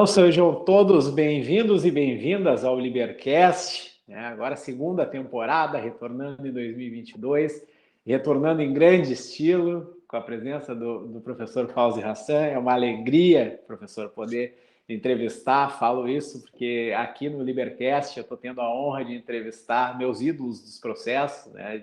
Então, sejam todos bem-vindos e bem-vindas ao Libercast, né? Agora, segunda temporada, retornando em 2022, retornando em grande estilo, com a presença do professor Fauzi Hassan. É uma alegria, professor, poder entrevistar. Falo isso porque aqui no Libercast eu estou tendo a honra de entrevistar meus ídolos dos processos, né?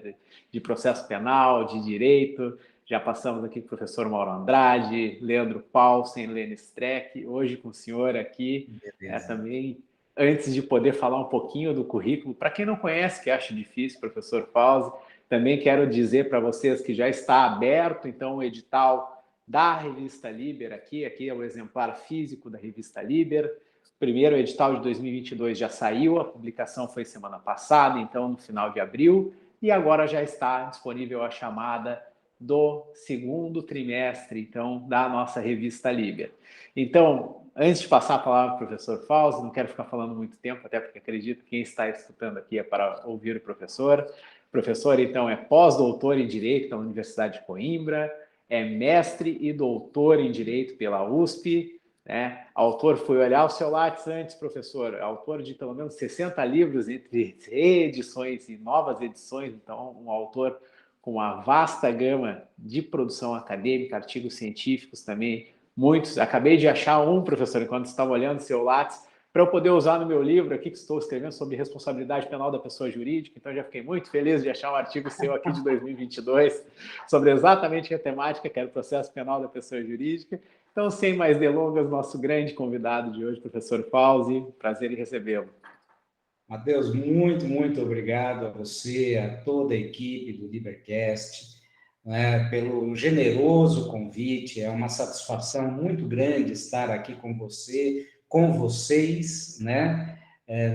de processo penal, de direito. Já passamos aqui com o professor Mauro Andrade, Leandro Paulsen, Lene Streck, hoje com o senhor aqui, também, antes de poder falar um pouquinho do currículo. Para quem não conhece, que acha difícil, professor Fauzi, também quero dizer para vocês que já está aberto, então, o edital da Revista Liber aqui é o exemplar físico da Revista Liber. O primeiro edital de 2022 já saiu, a publicação foi semana passada, então, no final de abril, e agora já está disponível a chamada do segundo trimestre, então, da nossa Revista Liber. Então, antes de passar a palavra para o professor Fauzi, não quero ficar falando muito tempo, até porque acredito que quem está escutando aqui é para ouvir o professor. O professor, então, é pós-doutor em Direito pela Universidade de Coimbra, é mestre e doutor em Direito pela USP, né? Autor, fui olhar o seu Lattes antes, professor, autor de pelo menos 60 livros, entre reedições e novas edições, então, um autor com uma vasta gama de produção acadêmica, artigos científicos também, muitos. Acabei de achar um, professor, enquanto estava olhando seu Lattes, para eu poder usar no meu livro aqui, que estou escrevendo sobre responsabilidade penal da pessoa jurídica, então já fiquei muito feliz de achar um artigo seu aqui de 2022 sobre exatamente a temática, que era o processo penal da pessoa jurídica. Então, sem mais delongas, nosso grande convidado de hoje, professor Fauzi, prazer em recebê-lo. Matheus, muito obrigado a você, a toda a equipe do Libercast, né, pelo generoso convite. É uma satisfação muito grande estar aqui com você, com vocês, né,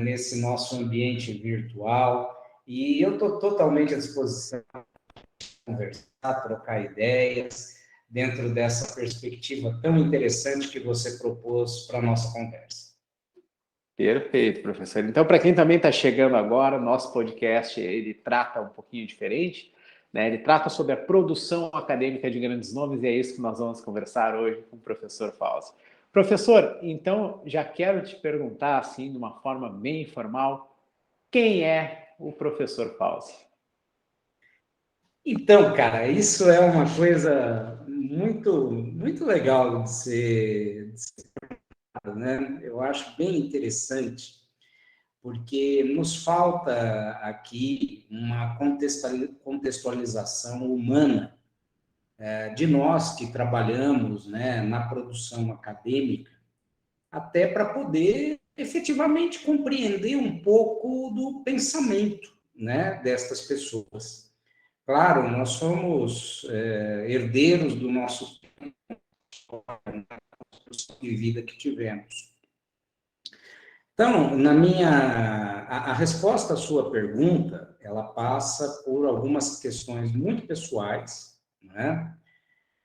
nesse nosso ambiente virtual. E eu estou totalmente à disposição para conversar, trocar ideias, dentro dessa perspectiva tão interessante que você propôs para a nossa conversa. Perfeito, professor. Então, para quem também está chegando agora, nosso podcast ele trata um pouquinho diferente, né? Ele trata sobre a produção acadêmica de grandes nomes e é isso que nós vamos conversar hoje com o professor Fauzi. Professor, então já quero te perguntar, assim, de uma forma bem informal, quem é o professor Fauzi? Então, cara, isso é uma coisa muito legal de ser, né? Eu acho bem interessante, porque nos falta aqui uma contextualização humana de nós que trabalhamos, né, na produção acadêmica, até para poder efetivamente compreender um pouco do pensamento, né, destas pessoas. Claro, nós somos herdeiros do nosso de vida que tivemos. Então, a resposta à sua pergunta, ela passa por algumas questões muito pessoais, né?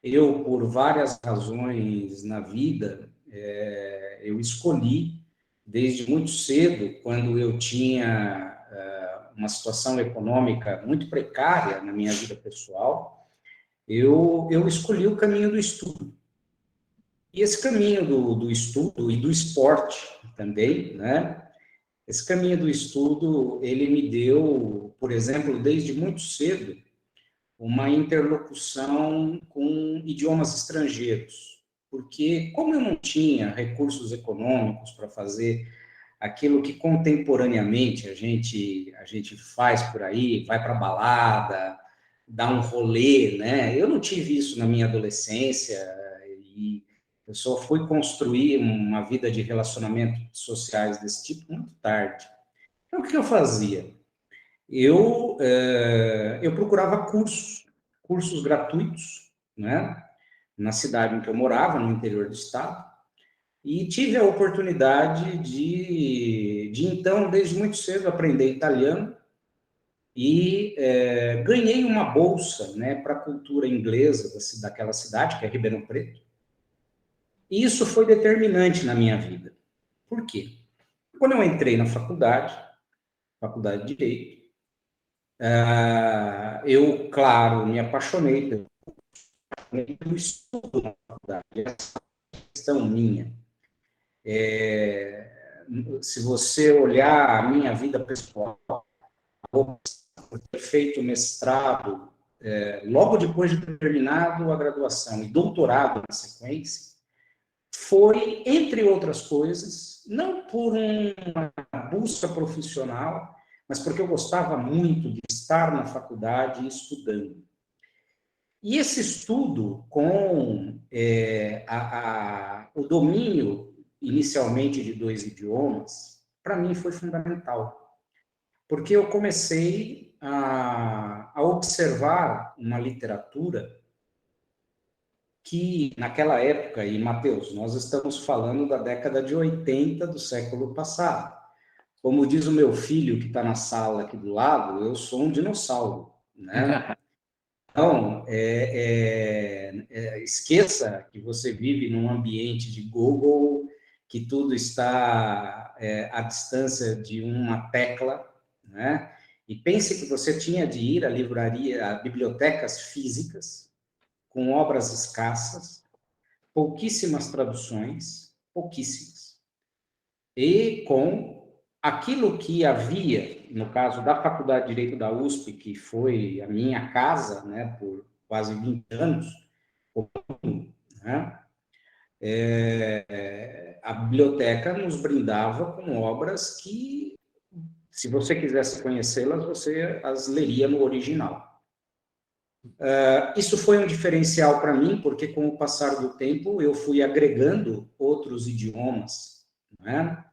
Eu, por várias razões na vida, eu escolhi, desde muito cedo, quando eu tinha uma situação econômica muito precária na minha vida pessoal, eu escolhi o caminho do estudo. E esse caminho do estudo e do esporte também, né? Esse caminho do estudo, ele me deu, por exemplo, desde muito cedo, uma interlocução com idiomas estrangeiros. Porque, como eu não tinha recursos econômicos para fazer aquilo que contemporaneamente a gente faz por aí, vai para balada, dá um rolê, né? Eu não tive isso na minha adolescência e eu só fui construir uma vida de relacionamentos sociais desse tipo muito tarde. Então, o que eu fazia? Eu procurava cursos gratuitos, né? Na cidade em que eu morava, no interior do estado, e tive a oportunidade de então, desde muito cedo, aprender italiano e ganhei uma bolsa, né, para a cultura inglesa daquela cidade, que é Ribeirão Preto. E isso foi determinante na minha vida. Por quê? Quando eu entrei na faculdade de Direito, eu, claro, me apaixonei pelo estudo na faculdade, essa questão minha. Se você olhar a minha vida pessoal, por ter feito mestrado, logo depois de ter terminado a graduação e doutorado na sequência, foi, entre outras coisas, não por uma busca profissional, mas porque eu gostava muito de estar na faculdade estudando. E esse estudo com o domínio, inicialmente, de 2 idiomas, para mim foi fundamental, porque eu comecei a observar uma literatura que, naquela época, e, Matheus, nós estamos falando da década de 80 do século passado. Como diz o meu filho, que está na sala aqui do lado, eu sou um dinossauro, né? Então, esqueça que você vive num ambiente de Google, que tudo está à distância de uma tecla, né? E pense que você tinha de ir à livraria, a bibliotecas físicas, com obras escassas, pouquíssimas traduções, pouquíssimas, e com aquilo que havia, no caso da Faculdade de Direito da USP, que foi a minha casa, né, por quase 20 anos, né, a biblioteca nos brindava com obras que, se você quisesse conhecê-las, você as leria no original. Isso foi um diferencial para mim, porque com o passar do tempo eu fui agregando outros idiomas, né,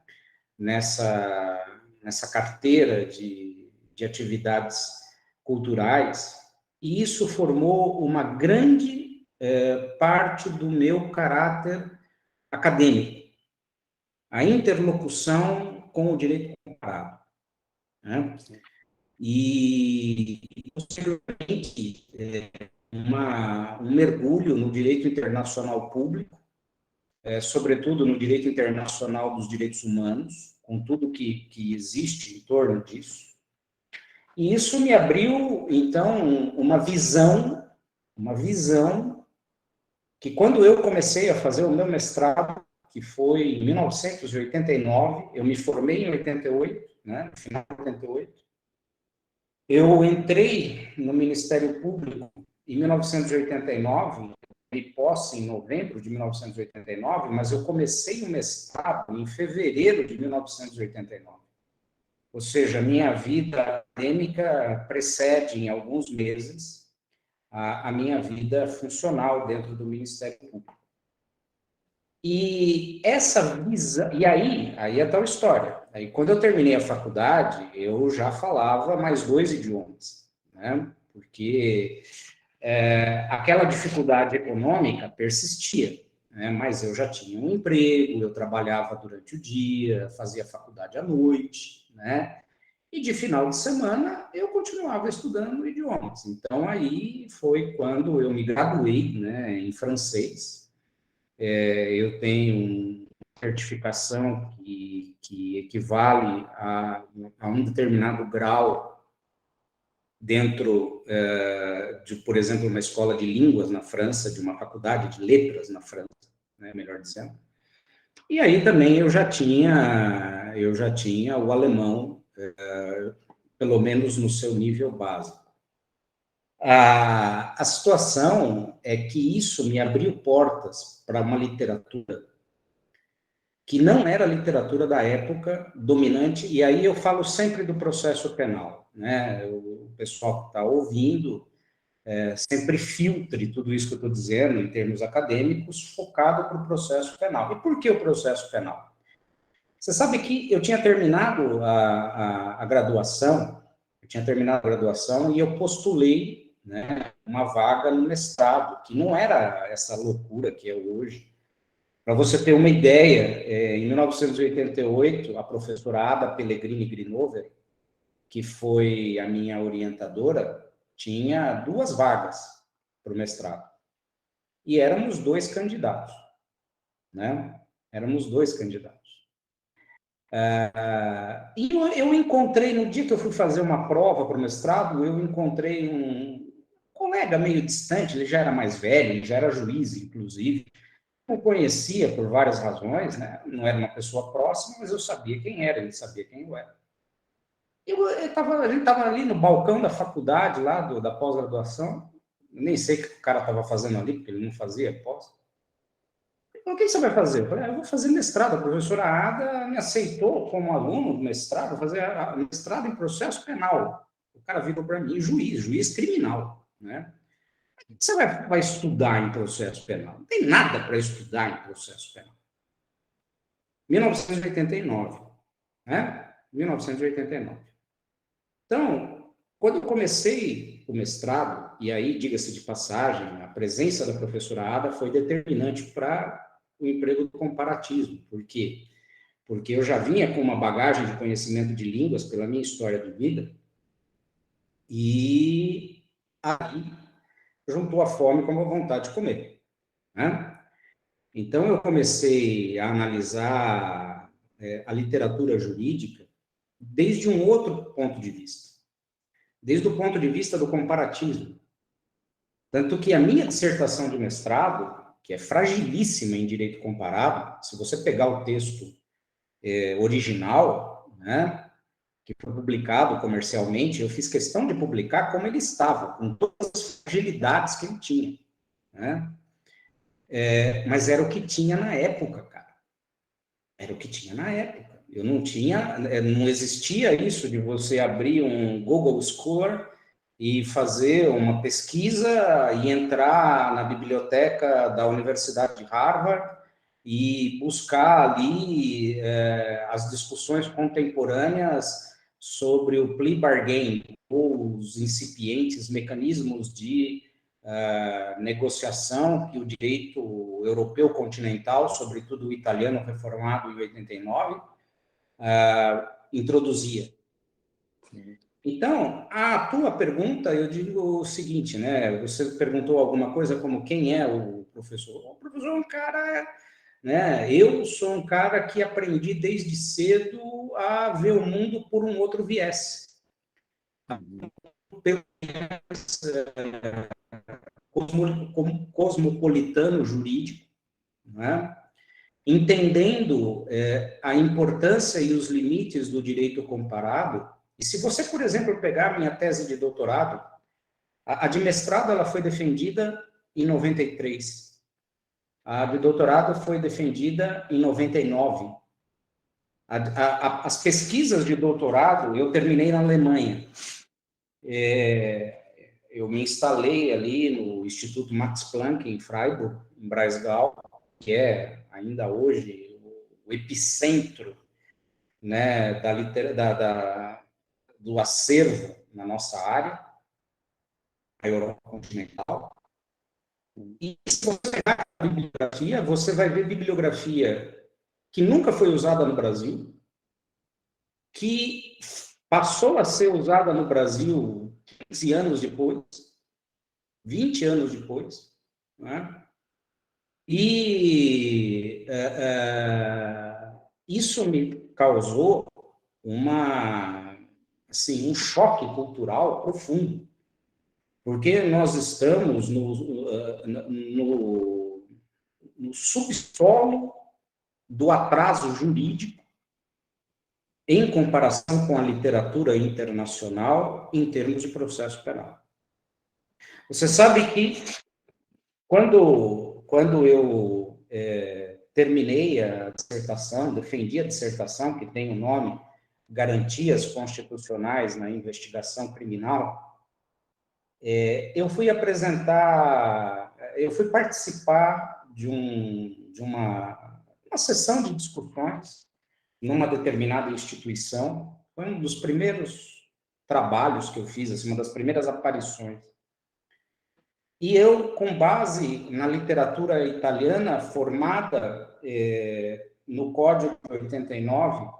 nessa carteira de atividades culturais, e isso formou uma grande parte do meu caráter acadêmico, a interlocução com o direito comparado, né? E, posteriormente, um mergulho no direito internacional público, sobretudo no direito internacional dos direitos humanos, com tudo que existe em torno disso. E isso me abriu, então, uma visão que, quando eu comecei a fazer o meu mestrado, que foi em 1989, eu me formei em 88, né, no final de 88, eu entrei no Ministério Público em 1989, de posse em novembro de 1989, mas eu comecei o mestrado em fevereiro de 1989. Ou seja, minha vida acadêmica precede, em alguns meses, a minha vida funcional dentro do Ministério Público. E essa visão... E aí é tal história. Aí, quando eu terminei a faculdade, eu já falava mais 2 idiomas, né? Porque aquela dificuldade econômica persistia, né? Mas eu já tinha um emprego, eu trabalhava durante o dia, fazia faculdade à noite, né? E de final de semana eu continuava estudando idiomas. Então, aí foi quando eu me graduei, né, em francês. Eu tenho uma certificação que equivale a um determinado grau dentro de, por exemplo, uma escola de línguas na França, de uma faculdade de letras na França, né, melhor dizendo. E aí também eu já tinha o alemão, pelo menos no seu nível básico. A situação é que isso me abriu portas para uma literatura que não era a literatura da época dominante, e aí eu falo sempre do processo penal, né? O pessoal que está ouvindo sempre filtre tudo isso que eu estou dizendo em termos acadêmicos, focado para o processo penal. E por que o processo penal? Você sabe que eu tinha terminado a graduação, e eu postulei, né, uma vaga no mestrado, que não era essa loucura que é hoje. Para você ter uma ideia, em 1988, a professora Ada Pellegrini Grinover, que foi a minha orientadora, tinha 2 vagas para o mestrado. E éramos 2 candidatos, né? Éramos 2 candidatos. E eu encontrei, no dia que eu fui fazer uma prova para o mestrado, eu encontrei um colega meio distante, ele já era mais velho, ele já era juiz, inclusive, o conhecia por várias razões, né? Não era uma pessoa próxima, mas eu sabia quem era, ele sabia quem eu era. A gente estava ali no balcão da faculdade, lá da pós-graduação, nem sei o que o cara estava fazendo ali, porque ele não fazia pós. O que você vai fazer? Eu falei, eu vou fazer mestrado. A professora Ada me aceitou como aluno do mestrado, fazer mestrado em processo penal. O cara virou para mim, juiz criminal, né? O que você vai estudar em processo penal? Não tem nada para estudar em processo penal. 1989, né? 1989. Então, quando eu comecei o mestrado, e aí, diga-se de passagem, a presença da professora Ada foi determinante para o emprego do comparatismo. Por quê? Porque eu já vinha com uma bagagem de conhecimento de línguas pela minha história de vida, e aí juntou a fome com a vontade de comer, né? Então, eu comecei a analisar a literatura jurídica desde um outro ponto de vista, desde o ponto de vista do comparativismo. Tanto que a minha dissertação de mestrado, que é fragilíssima em direito comparado, se você pegar o texto original, né, que foi publicado comercialmente, eu fiz questão de publicar como ele estava, com todas as fragilidades que ele tinha, né? Mas era o que tinha na época, cara. Era o que tinha na época. Eu não tinha, não existia isso de você abrir um Google Scholar e fazer uma pesquisa e entrar na biblioteca da Universidade de Harvard e buscar ali as discussões contemporâneas sobre o plea bargain, ou os incipientes mecanismos de negociação que o direito europeu continental, sobretudo o italiano reformado em 89, introduzia. Então, a tua pergunta, eu digo o seguinte, né? Você perguntou alguma coisa como quem é o professor? O professor é um cara, né? Eu sou um cara que aprendi desde cedo a ver o mundo por um outro viés. Pelo cosmopolitano jurídico, né? Entendendo a importância e os limites do direito comparado. E se você, por exemplo, pegar a minha tese de doutorado, a de mestrado ela foi defendida em 93, a de doutorado foi defendida em 99. As pesquisas de doutorado eu terminei na Alemanha. Eu me instalei ali no Instituto Max Planck, em Freiburg, em Breisgau, que é ainda hoje o epicentro, né, do acervo na nossa área, a Europa continental. E se você pegar a bibliografia, você vai ver bibliografia que nunca foi usada no Brasil, que passou a ser usada no Brasil 15 anos depois, 20 anos depois, né? E isso me causou um choque cultural profundo, porque nós estamos no subsolo do atraso jurídico em comparação com a literatura internacional em termos de processo penal. Você sabe que quando eu terminei a dissertação, defendi a dissertação, que tem o nome Garantias Constitucionais na Investigação Criminal, eu fui participar de uma sessão de discussões numa determinada instituição. Foi um dos primeiros trabalhos que eu fiz, assim, uma das primeiras aparições. E eu, com base na literatura italiana formada no Código de 89,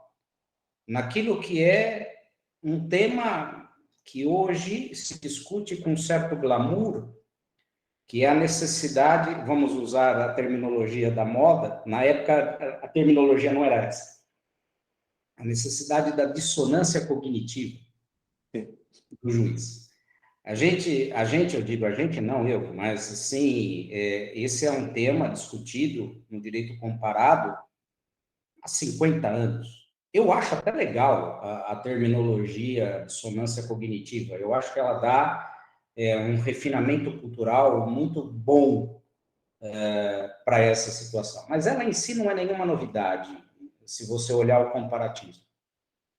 naquilo que é um tema que hoje se discute com certo glamour, que é a necessidade, vamos usar a terminologia da moda, na época a terminologia não era essa, a necessidade da dissonância cognitiva do juiz. eu digo a gente não, eu, mas sim, esse é um tema discutido no direito comparado há 50 anos. Eu acho até legal a terminologia dissonância cognitiva, eu acho que ela dá um refinamento cultural muito bom para essa situação. Mas ela em si não é nenhuma novidade, se você olhar o comparativo.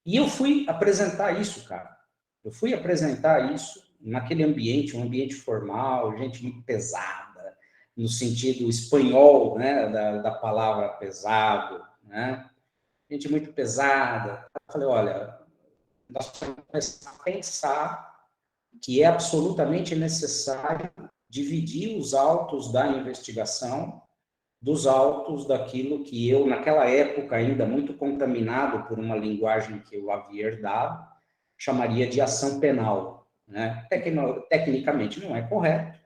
E eu fui apresentar isso, cara. Eu fui apresentar isso naquele ambiente, um ambiente formal, gente muito pesada, no sentido espanhol, né, da palavra pesado, né? Gente muito pesada. Eu falei, olha, nós precisamos pensar que é absolutamente necessário dividir os autos da investigação dos autos daquilo que eu, naquela época, ainda muito contaminado por uma linguagem que eu havia herdado, chamaria de ação penal. Né? Tecnicamente não é correto,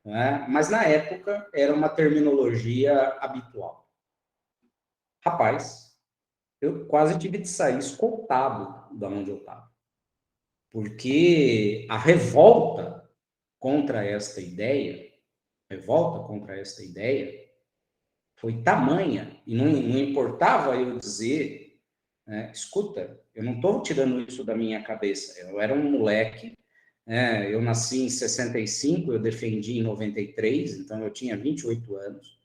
né? Mas na época era uma terminologia habitual. Rapaz, eu quase tive de sair escoltado da onde eu estava, porque a revolta contra esta ideia foi tamanha, e não importava eu dizer, né, escuta, eu não estou tirando isso da minha cabeça, eu era um moleque, né, eu nasci em 65, eu defendi em 93, então eu tinha 28 anos,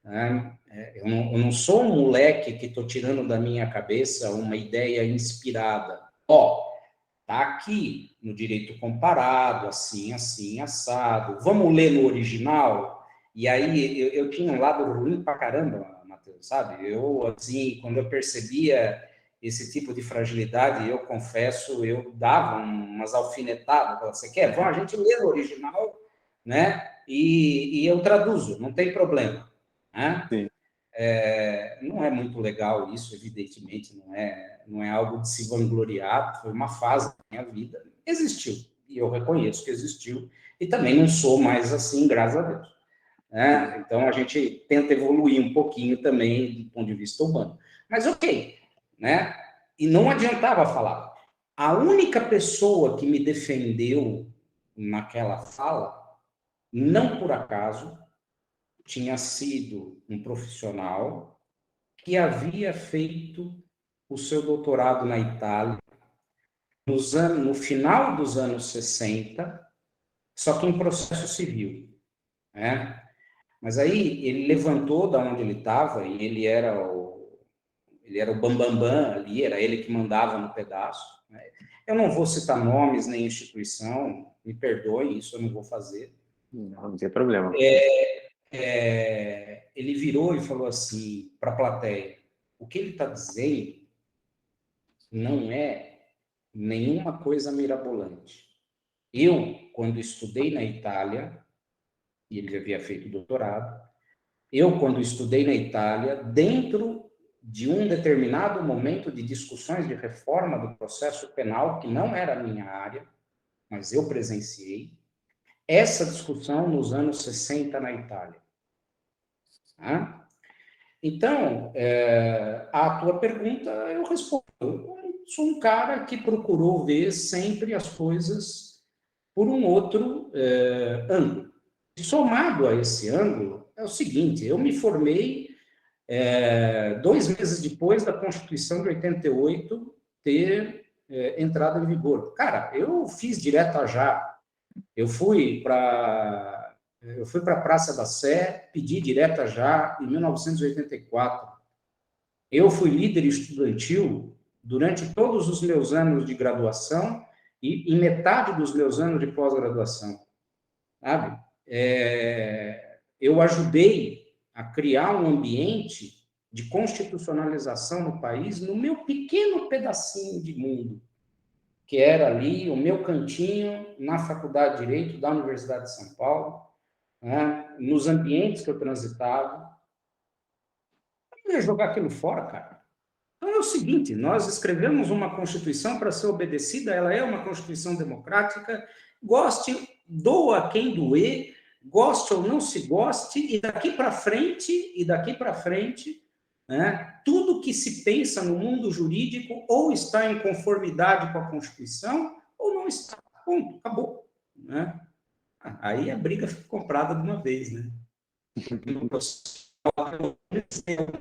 né, eu não sou um moleque que estou tirando da minha cabeça uma ideia inspirada. Tá aqui no direito comparado, assim, assim, assado. Vamos ler no original? E aí eu tinha um lado ruim pra caramba, Matheus, sabe? Eu, assim, quando eu percebia esse tipo de fragilidade, eu confesso, eu dava umas alfinetadas. Você quer? Vamos, a gente lê no original, né? E eu traduzo, não tem problema. Né? Sim. Não é muito legal isso, evidentemente, não é algo de se vangloriar, foi uma fase da minha vida, existiu, e eu reconheço que existiu, e também não sou mais assim, graças a Deus. Né? Então, a gente tenta evoluir um pouquinho também do ponto de vista humano. Mas ok, né? E não adiantava falar. A única pessoa que me defendeu naquela fala, não por acaso, tinha sido um profissional que havia feito o seu doutorado na Itália no final dos anos 60, só que em processo civil. Né? Mas aí ele levantou da onde ele estava, e ele era o bambambam ali, era ele que mandava no pedaço. Né? Eu não vou citar nomes nem instituição, me perdoem, isso eu não vou fazer. Não tem problema. Ele virou e falou assim para a plateia, o que ele está dizendo não é nenhuma coisa mirabolante. Eu, quando estudei na Itália, e ele havia feito doutorado, eu, quando estudei na Itália, dentro de um determinado momento de discussões de reforma do processo penal, que não era a minha área, mas eu presenciei, essa discussão nos anos 60 na Itália. Tá? Então, a tua pergunta, eu respondo. Eu sou um cara que procurou ver sempre as coisas por um outro ângulo. Somado a esse ângulo, é o seguinte, eu me formei 2 meses depois da Constituição de 88 ter entrado em vigor. Cara, eu fiz direto já. Eu fui para a Praça da Sé, pedi direta já em 1984. Eu fui líder estudantil durante todos os meus anos de graduação e metade dos meus anos de pós-graduação. Sabe? Eu ajudei a criar um ambiente de constitucionalização no país no meu pequeno pedacinho de mundo, que era ali o meu cantinho na Faculdade de Direito da Universidade de São Paulo, né? Nos ambientes que eu transitava. Eu ia jogar aquilo fora, cara. Então é o seguinte, nós escrevemos uma Constituição para ser obedecida, ela é uma Constituição democrática, goste, doa quem doer, goste ou não se goste, e daqui para frente, né, tudo que se pensa no mundo jurídico ou está em conformidade com a Constituição ou não está. Ponto, acabou. né? Aí a briga fica comprada de uma vez, né?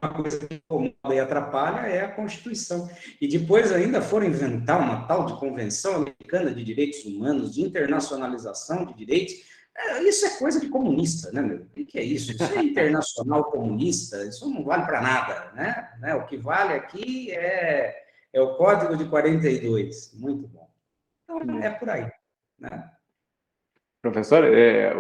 Uma coisa que incomoda e atrapalha é a Constituição. E depois ainda foram inventar uma tal de Convenção Americana de Direitos Humanos, de internacionalização de direitos. Isso é coisa de comunista, né, meu? O que é isso? Isso é internacional comunista, isso não vale para nada, né? O que vale aqui é o Código de 42. Muito bom. Então, é por aí, né? Professor,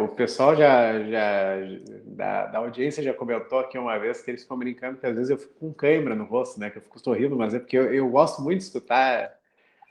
o pessoal da audiência já comentou aqui uma vez que eles ficam brincando que às vezes eu fico com cãibra no rosto, né? Que eu fico sorrindo, mas é porque eu gosto muito de escutar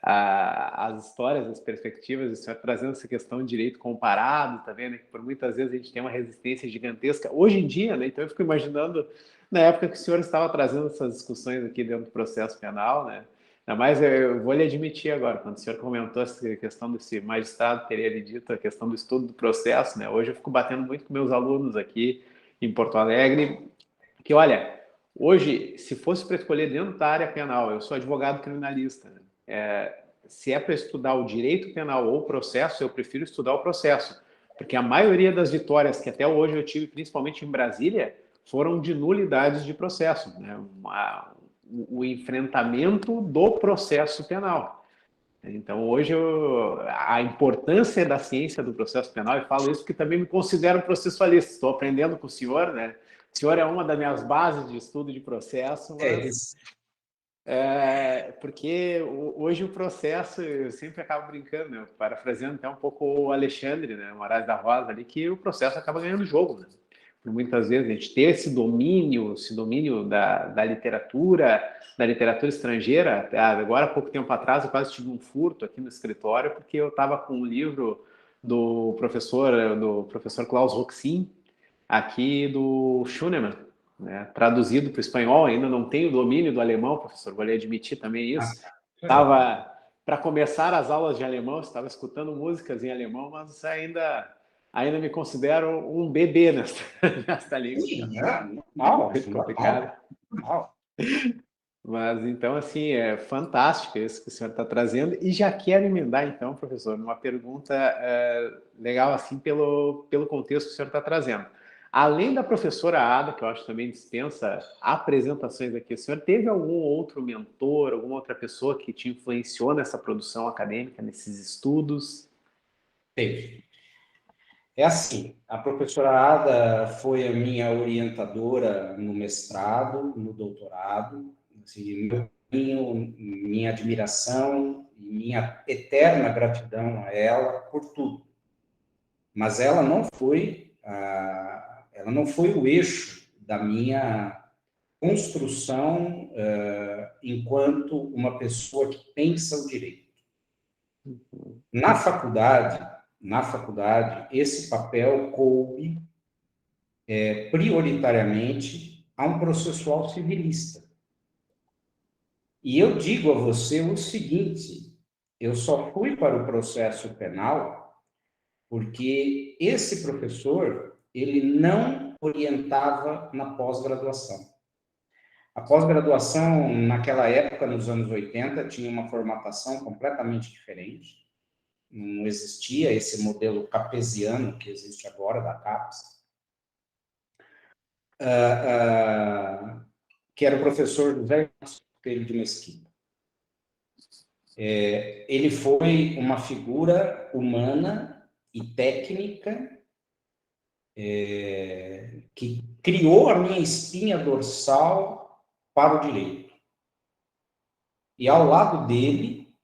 as histórias, as perspectivas, o senhor trazendo essa questão de direito comparado, tá vendo? Que por muitas vezes a gente tem uma resistência gigantesca hoje em dia, né? Então eu fico imaginando na época que o senhor estava trazendo essas discussões aqui dentro do processo penal, né? Ainda mais eu vou lhe admitir agora, quando o senhor comentou essa questão desse magistrado teria lhe dito a questão do estudo do processo, né? Hoje eu fico batendo muito com meus alunos aqui em Porto Alegre, que olha, hoje, se fosse para escolher dentro da área penal, eu sou advogado criminalista, né? Se é para estudar o direito penal ou o processo, eu prefiro estudar o processo, porque a maioria das vitórias que até hoje eu tive, principalmente em Brasília, foram de nulidades de processo, né? O enfrentamento do processo penal. Então, hoje, a importância da ciência do processo penal, e falo isso porque também me considero processualista, estou aprendendo com o senhor, né? O senhor é uma das minhas bases de estudo de processo, mas Isso. porque hoje o processo, eu sempre acabo brincando, né? Parafraseando até um pouco o Alexandre, né? Moraes da Rosa ali, que o processo acaba ganhando o jogo, né? Por muitas vezes a gente ter esse domínio da literatura estrangeira. Agora, há pouco tempo atrás, eu quase tive um furto aqui no escritório, porque eu estava com um livro do professor Klaus Roxin, aqui do Schunemann, né, traduzido para o espanhol. Ainda não tenho domínio do alemão, professor, vou lhe admitir também isso. Estava, para começar as aulas de alemão, estava escutando músicas em alemão, mas ainda me considero um bebê nesta língua. Sim, normal, Muito complicado. normal. Mas, então, assim, é fantástico isso que o senhor está trazendo. E já quero emendar, então, professor, numa pergunta legal, assim, pelo contexto que o senhor está trazendo. Além da professora Ada, que eu acho também dispensa apresentações aqui, o senhor teve algum outro mentor, alguma outra pessoa que te influenciou nessa produção acadêmica, nesses estudos? Teve. É assim, a professora Ada foi a minha orientadora no mestrado, no doutorado, assim, meu carinho, minha admiração, minha eterna gratidão a ela por tudo. Mas ela não foi o eixo da minha construção enquanto uma pessoa que pensa o direito. Na faculdade, esse papel coube prioritariamente a um processual civilista. E eu digo a você o seguinte: eu só fui para o processo penal porque esse professor ele não orientava na pós-graduação. A pós-graduação, naquela época, nos anos 80, tinha uma formatação completamente diferente. Não existia esse modelo capesiano que existe agora, da CAPES. Que era o professor José Coelho de Mesquita. Ele foi uma figura humana e técnica que criou a minha espinha dorsal para o direito. E ao lado dele,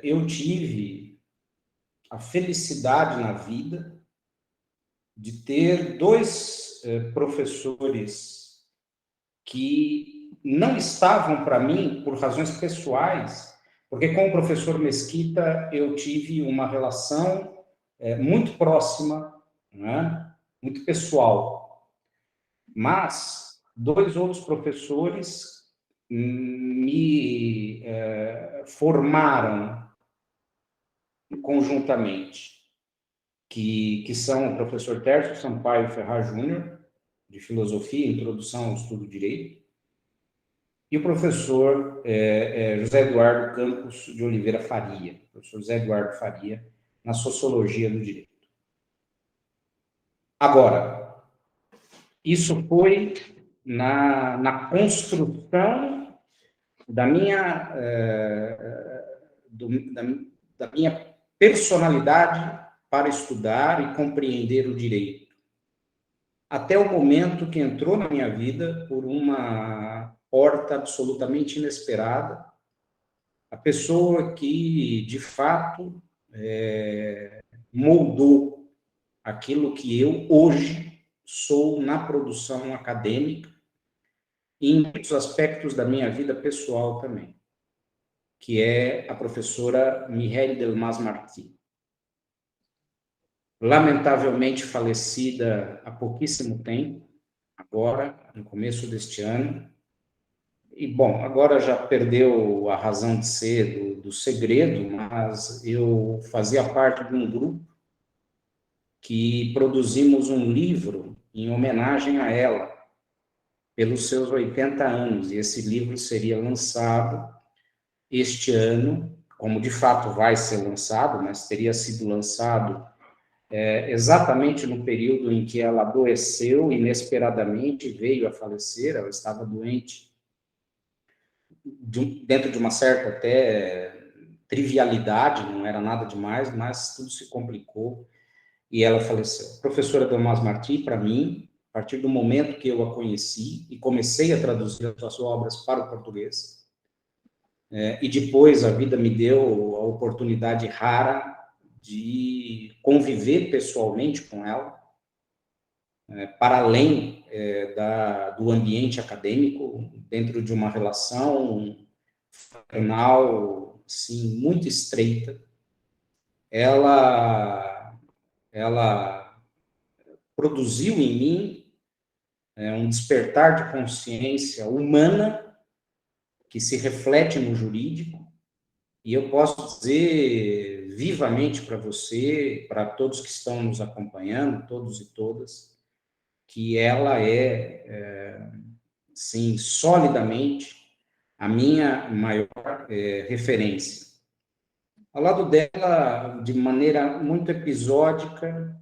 eu tive a felicidade na vida de ter dois professores que não estavam para mim por razões pessoais, porque com o professor Mesquita eu tive uma relação muito próxima, né? Muito pessoal. Mas dois outros professores me formaram conjuntamente, que são o professor Tércio Sampaio Ferraz Júnior, de Filosofia e Introdução ao Estudo do Direito, e o professor José Eduardo Campos de Oliveira Faria, professor José Eduardo Faria, na sociologia do direito. Agora, isso foi na construção da minha, da minha personalidade para estudar e compreender o direito. Até o momento que entrou na minha vida por uma porta absolutamente inesperada, a pessoa que, de fato, moldou aquilo que eu hoje sou na produção acadêmica e em muitos aspectos da minha vida pessoal também, que é a professora Mireille Delmas-Marty. Lamentavelmente falecida há pouquíssimo tempo, agora, no começo deste ano. E, bom, agora já perdeu a razão de ser do segredo, mas eu fazia parte de um grupo que produzimos um livro em homenagem a ela, pelos seus 80 anos, e esse livro seria lançado este ano, como de fato vai ser lançado, mas teria sido lançado exatamente no período em que ela adoeceu inesperadamente, veio a falecer. Ela estava doente, dentro de uma certa até trivialidade, não era nada demais, mas tudo se complicou e ela faleceu. A professora Delmas-Marty, para mim, a partir do momento que eu a conheci e comecei a traduzir as suas obras para o português, e depois a vida me deu a oportunidade rara de conviver pessoalmente com ela, para além do ambiente acadêmico, dentro de uma relação fraternal, sim, muito estreita. Ela produziu em mim um despertar de consciência humana que se reflete no jurídico, e eu posso dizer vivamente para você, para todos que estão nos acompanhando, todos e todas, que ela sim, solidamente, a minha maior referência. Ao lado dela, de maneira muito episódica,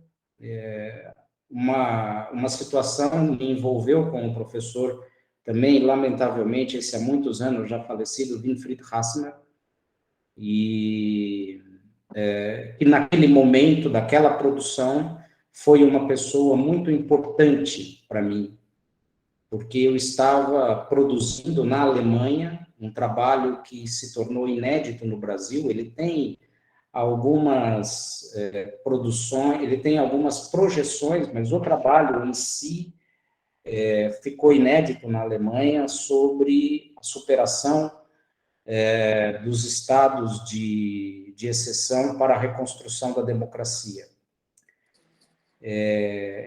uma situação me envolveu com um professor, também, lamentavelmente, esse há muitos anos já falecido, Winfried Hassner, e que naquele momento, daquela produção, foi uma pessoa muito importante para mim, porque eu estava produzindo na Alemanha um trabalho que se tornou inédito no Brasil. Ele tem algumas produções, ele tem algumas projeções, mas o trabalho em si ficou inédito na Alemanha, sobre a superação dos estados de exceção para a reconstrução da democracia.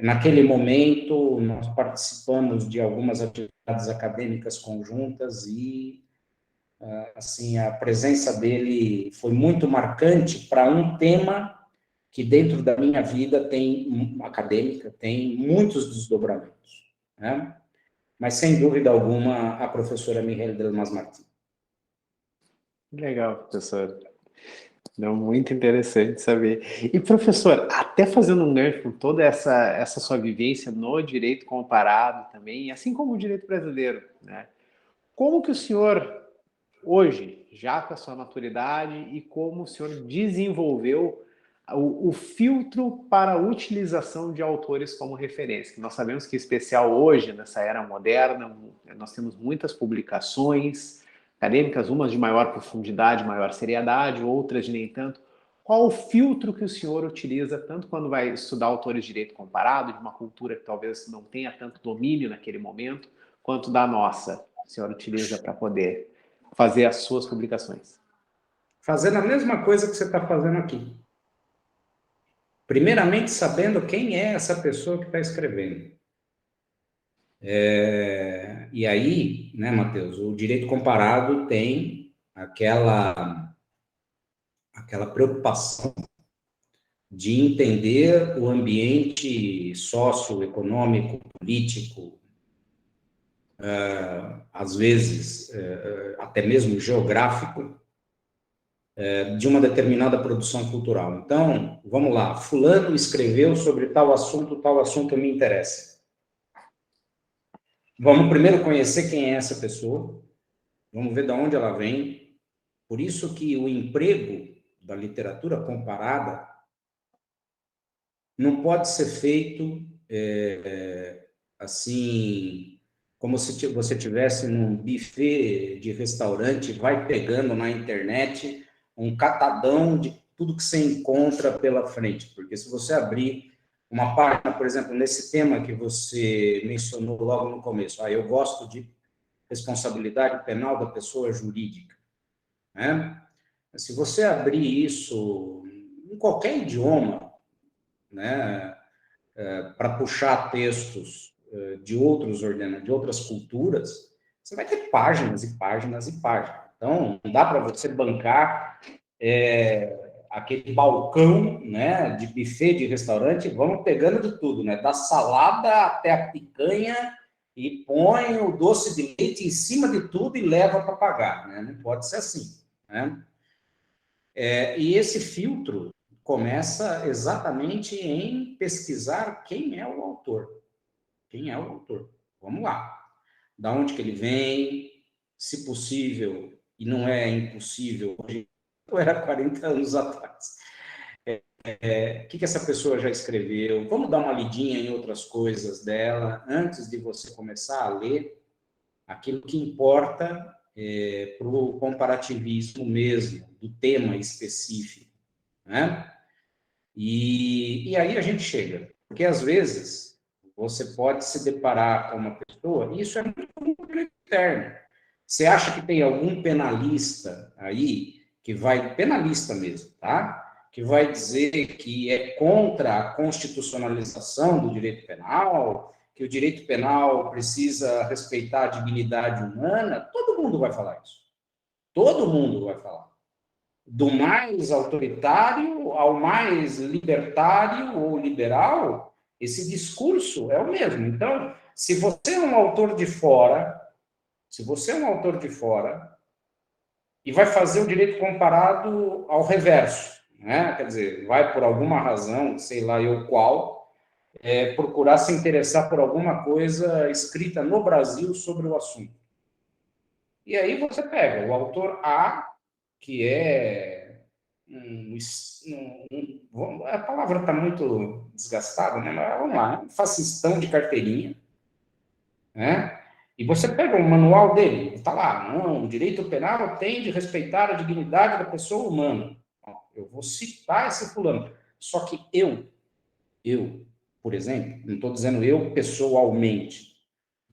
Naquele momento, nós participamos de algumas atividades acadêmicas conjuntas e, assim, a presença dele foi muito marcante para um tema que, dentro da minha vida acadêmica, tem muitos desdobramentos, né? Mas, sem dúvida alguma, a professora Mireille Delmas-Marty. Legal, professor. Não, muito interessante saber. E, professor, até fazendo um gancho com toda essa sua vivência no direito comparado também, assim como o direito brasileiro, né? Como que o senhor, hoje, já com a sua maturidade, e como o senhor desenvolveu o filtro para a utilização de autores como referência? Nós sabemos que, em especial hoje, nessa era moderna, nós temos muitas publicações acadêmicas, umas de maior profundidade, maior seriedade, outras de nem tanto. Qual o filtro que o senhor utiliza, tanto quando vai estudar autores de direito comparado, de uma cultura que talvez não tenha tanto domínio naquele momento, quanto da nossa, o senhor utiliza para poder fazer as suas publicações? Fazendo a mesma coisa que você está fazendo aqui. Primeiramente, sabendo quem é essa pessoa que está escrevendo. E aí, né, Matheus, o direito comparado tem aquela preocupação de entender o ambiente socioeconômico, político, às vezes até mesmo geográfico, de uma determinada produção cultural. Então, vamos lá, fulano escreveu sobre tal assunto me interessa. Vamos primeiro conhecer quem é essa pessoa, vamos ver de onde ela vem. Por isso que o emprego da literatura comparada não pode ser feito assim, como se você tivesse num buffet de restaurante, vai pegando na internet um catadão de tudo que você encontra pela frente. Porque se você abrir uma página, por exemplo, nesse tema que você mencionou logo no começo, eu gosto de responsabilidade penal da pessoa jurídica, né? Se você abrir isso em qualquer idioma, né, para puxar textos de outras culturas, você vai ter páginas e páginas e páginas. Então, não dá para você bancar aquele balcão, né, de buffet de restaurante, vamos pegando de tudo, né, da salada até a picanha, e põe o doce de leite em cima de tudo e leva para pagar, né? Não pode ser assim, né? E esse filtro começa exatamente em pesquisar quem é o autor. Quem é o autor? Vamos lá. Da onde que ele vem, se possível, e não é impossível, hoje eu era 40 anos atrás. O que essa pessoa já escreveu? Vamos dar uma lidinha em outras coisas dela, antes de você começar a ler aquilo que importa para o comparativismo mesmo, do tema específico, né? E aí a gente chega, porque às vezes você pode se deparar com uma pessoa, e isso é muito comum no direito interno. Você acha que tem algum penalista aí, que vai, penalista mesmo, tá? Que vai dizer que é contra a constitucionalização do direito penal, que o direito penal precisa respeitar a dignidade humana, todo mundo vai falar isso. Todo mundo vai falar. Do mais autoritário ao mais libertário ou liberal, esse discurso é o mesmo. Então, se você é um autor de fora, e vai fazer o direito comparado ao reverso, né? Quer dizer, vai por alguma razão, sei lá eu qual, procurar se interessar por alguma coisa escrita no Brasil sobre o assunto. E aí você pega o autor A, que é a palavra está muito desgastada, né? Mas vamos lá, um fascistão de carteirinha, né? E você pega o manual dele, está lá, não, o direito penal tem de respeitar a dignidade da pessoa humana. Eu vou citar esse fulano. Só que eu, por exemplo, não estou dizendo eu pessoalmente,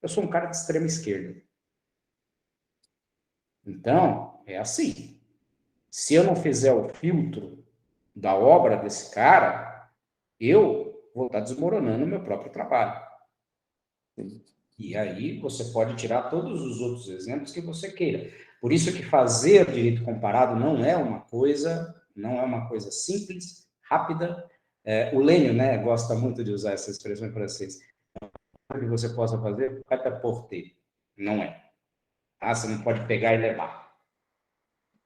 eu sou um cara de extrema esquerda. Então, é assim. Se eu não fizer o filtro da obra desse cara, eu vou estar desmoronando o meu próprio trabalho. E aí você pode tirar todos os outros exemplos que você queira. Por isso que fazer direito comparado não é uma coisa simples, rápida. O Lênio, né, gosta muito de usar essa expressão em francês. Que você possa fazer, prêt-à-porter. Não é. Você não pode pegar e levar.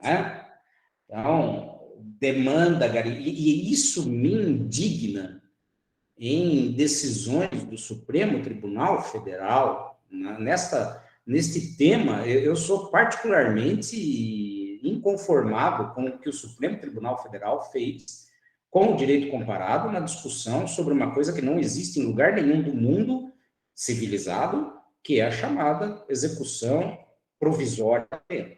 Né? Então, demanda, e isso me indigna em decisões do Supremo Tribunal Federal, neste tema, eu sou particularmente inconformado com o que o Supremo Tribunal Federal fez com o direito comparado na discussão sobre uma coisa que não existe em lugar nenhum do mundo civilizado, que é a chamada execução provisória da pena.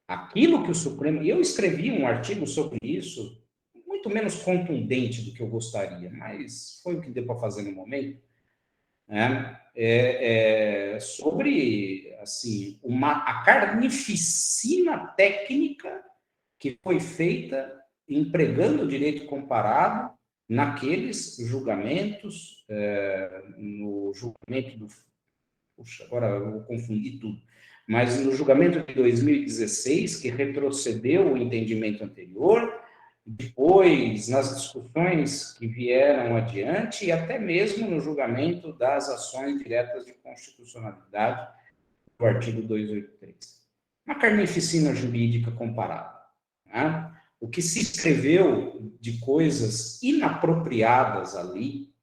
Aquilo que o Supremo... E eu escrevi um artigo sobre isso, muito menos contundente do que eu gostaria, mas foi o que deu para fazer no momento, né? Sobre assim, a carnificina técnica que foi feita empregando o direito comparado naqueles julgamentos, no julgamento do... Puxa, agora eu vou confundir tudo. Mas no julgamento de 2016, que retrocedeu o entendimento anterior, depois nas discussões que vieram adiante e até mesmo no julgamento das ações diretas de constitucionalidade do artigo 283. Uma carnificina jurídica comparada. né? O que se escreveu de coisas inapropriadas ali,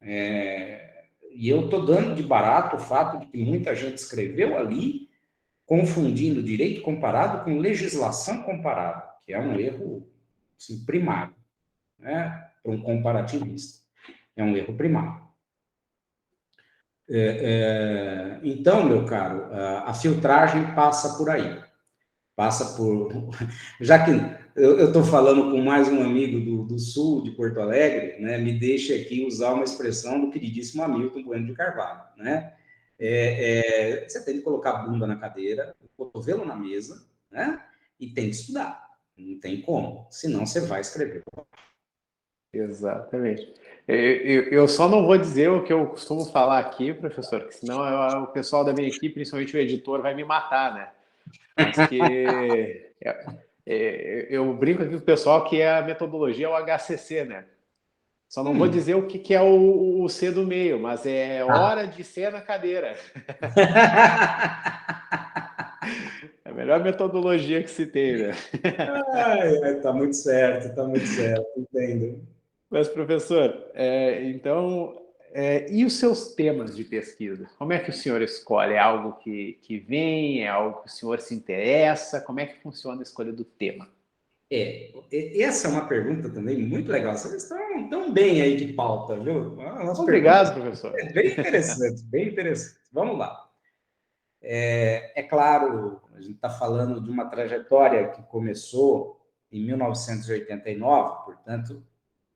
e eu estou dando de barato o fato de que muita gente escreveu ali, confundindo direito comparado com legislação comparada, que é um erro assim, primário, né? Para um comparativista. É um erro primário. Então, meu caro, a filtragem passa por aí. Passa por... Já que eu estou falando com mais um amigo do Sul, de Porto Alegre, né, me deixa aqui usar uma expressão do queridíssimo Hamilton Bueno de Carvalho, né? Você tem que colocar a bunda na cadeira, o cotovelo na mesa, né? E tem que estudar. Não tem como. Senão você vai escrever. Exatamente. Eu só não vou dizer o que eu costumo falar aqui, professor, que senão o pessoal da minha equipe, principalmente o editor, vai me matar, né? Mas que eu brinco aqui com o pessoal que a metodologia é o HCC, né? Só não vou dizer o que é o C do meio, mas é hora de ser na cadeira. É a melhor metodologia que se tem, né? Tá muito certo, entendo. Mas, professor, então, e os seus temas de pesquisa? Como é que o senhor escolhe? É algo que vem? É algo que o senhor se interessa? Como é que funciona a escolha do tema? Essa é uma pergunta também muito legal. Vocês estão tão bem aí de pauta, viu? Obrigado, professor. Bem interessante, bem interessante. Vamos lá. É claro, a gente está falando de uma trajetória que começou em 1989, portanto,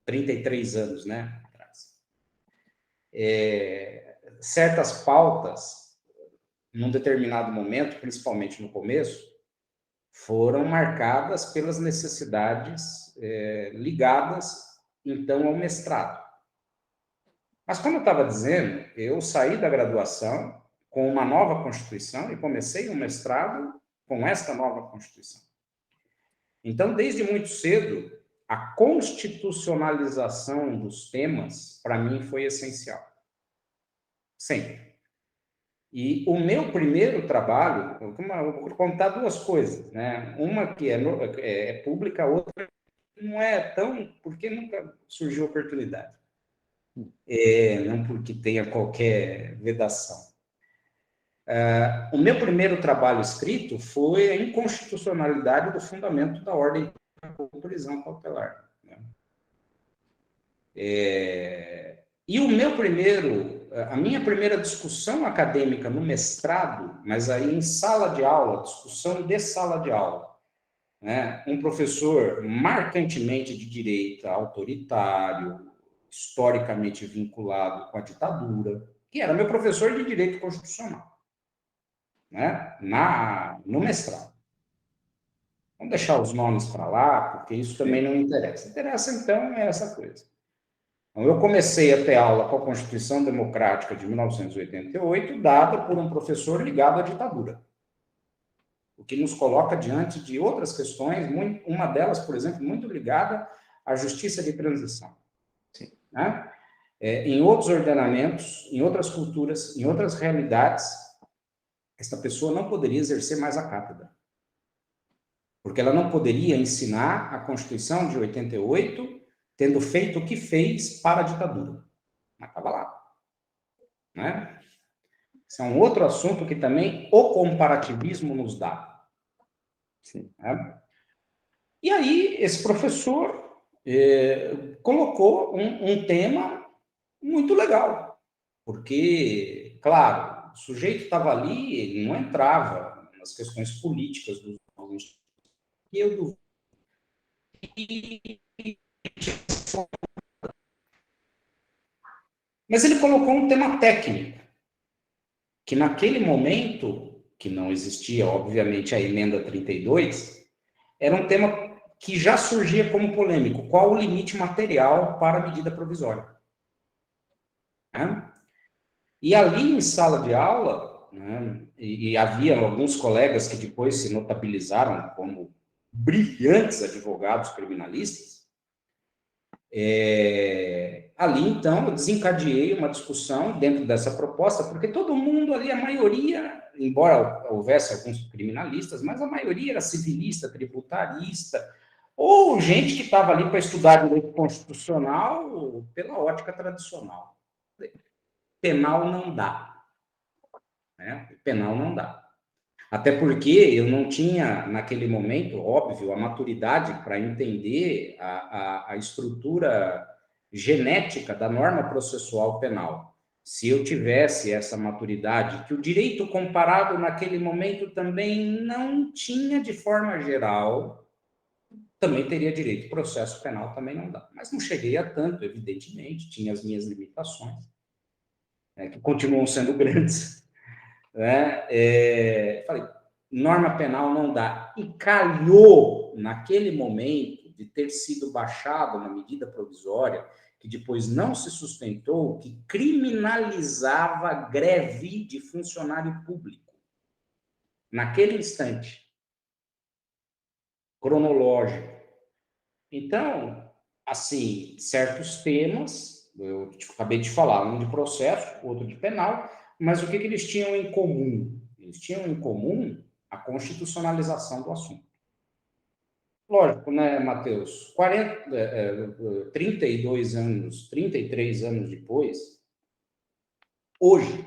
33 anos, né, atrás. Certas pautas, num determinado momento, principalmente no começo, foram marcadas pelas necessidades ligadas, então, ao mestrado. Mas, como eu estava dizendo, eu saí da graduação com uma nova Constituição e comecei um mestrado com esta nova Constituição. Então, desde muito cedo, a constitucionalização dos temas, para mim, foi essencial. Sempre. E o meu primeiro trabalho, eu vou contar duas coisas, né? Uma que é pública, a outra não é tão, porque nunca surgiu oportunidade. Não porque tenha qualquer vedação. O meu primeiro trabalho escrito foi a inconstitucionalidade do fundamento da ordem de prisão cautelar. Né? E a minha primeira discussão acadêmica no mestrado, mas aí em sala de aula, discussão de sala de aula, né? Um professor marcantemente de direita, autoritário, historicamente vinculado com a ditadura, que era meu professor de direito constitucional, né? No mestrado. Vamos deixar os nomes para lá, porque isso também não interessa. Interessa, então, é essa coisa. Então, eu comecei a ter aula com a Constituição Democrática de 1988, dada por um professor ligado à ditadura. O que nos coloca diante de outras questões, uma delas, por exemplo, muito ligada à justiça de transição. Sim. Né? Em outros ordenamentos, em outras culturas, em outras realidades, esta pessoa não poderia exercer mais a cátedra. Porque ela não poderia ensinar a Constituição de 88, tendo feito o que fez para a ditadura. Mas estava lá. Né? Esse é um outro assunto que também o comparativismo nos dá. Sim. Né? E aí, esse professor colocou um tema muito legal. Porque, claro, o sujeito estava ali, ele não entrava nas questões políticas dos alunos. E eu duvido. Mas ele colocou um tema técnico, que naquele momento, que não existia, obviamente, a emenda 32, era um tema que já surgia como polêmico. Qual o limite material para a medida provisória? Né? E ali em sala de aula, né, e havia alguns colegas que depois se notabilizaram como brilhantes advogados criminalistas, ali, então, eu desencadeei uma discussão dentro dessa proposta, porque todo mundo ali, a maioria, embora houvesse alguns criminalistas, mas a maioria era civilista, tributarista, ou gente que estava ali para estudar direito constitucional pela ótica tradicional. Penal não dá. Né? Penal não dá. Até porque eu não tinha, naquele momento, óbvio, a maturidade para entender a estrutura genética da norma processual penal. Se eu tivesse essa maturidade, que o direito comparado naquele momento também não tinha de forma geral, também teria direito. Processo penal também não dá. Mas não cheguei a tanto, evidentemente, tinha as minhas limitações, né, que continuam sendo grandes. Né? Falei, norma penal não dá. E calhou, naquele momento, de ter sido baixada uma medida provisória, que depois não se sustentou, que criminalizava greve de funcionário público. Naquele instante. Cronológico. Então, assim, certos temas, eu acabei de falar, um de processo, outro de penal, mas o que que eles tinham em comum? Eles tinham em comum a constitucionalização do assunto. Lógico, né, Matheus? 32 anos, 33 anos depois, hoje,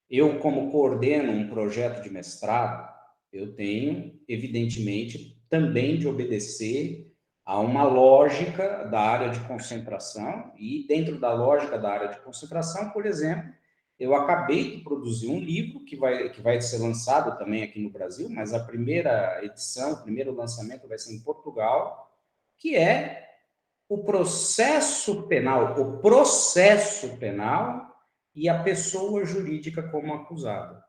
eu, como coordeno um projeto de mestrado, eu tenho, evidentemente, também de obedecer a uma lógica da área de concentração, e dentro da lógica da área de concentração, por exemplo, eu acabei de produzir um livro que vai ser lançado também aqui no Brasil, mas a primeira edição, o primeiro lançamento vai ser em Portugal, que é o processo penal e a pessoa jurídica como acusada.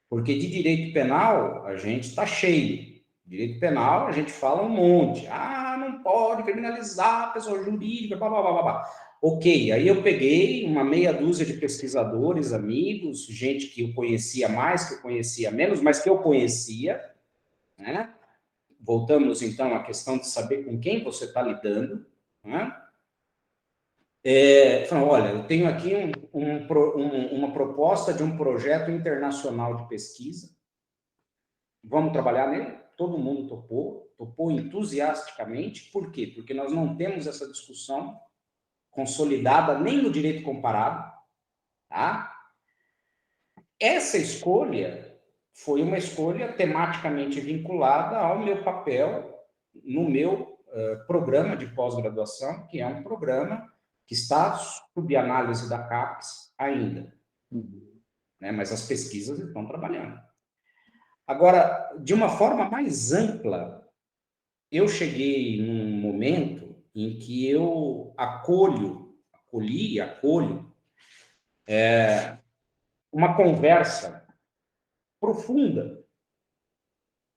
Porque de direito penal a gente está cheio. Direito penal a gente fala um monte. Ah, não pode criminalizar a pessoa jurídica, blá, blá, blá, blá. Ok, aí eu peguei uma meia dúzia de pesquisadores, amigos, gente que eu conhecia mais, que eu conhecia menos, mas que eu conhecia, né? Voltamos, então, à questão de saber com quem você está lidando, né? Falando, olha, eu tenho aqui uma proposta de um projeto internacional de pesquisa, vamos trabalhar nele? Todo mundo topou entusiasticamente. Por quê? Porque nós não temos essa discussão consolidada nem no direito comparado, tá? Essa escolha foi uma escolha tematicamente vinculada ao meu papel no meu programa de pós-graduação, que é um programa que está sob análise da CAPES ainda. Né? Mas as pesquisas estão trabalhando. Agora, de uma forma mais ampla, eu cheguei num momento em que eu acolho uma conversa profunda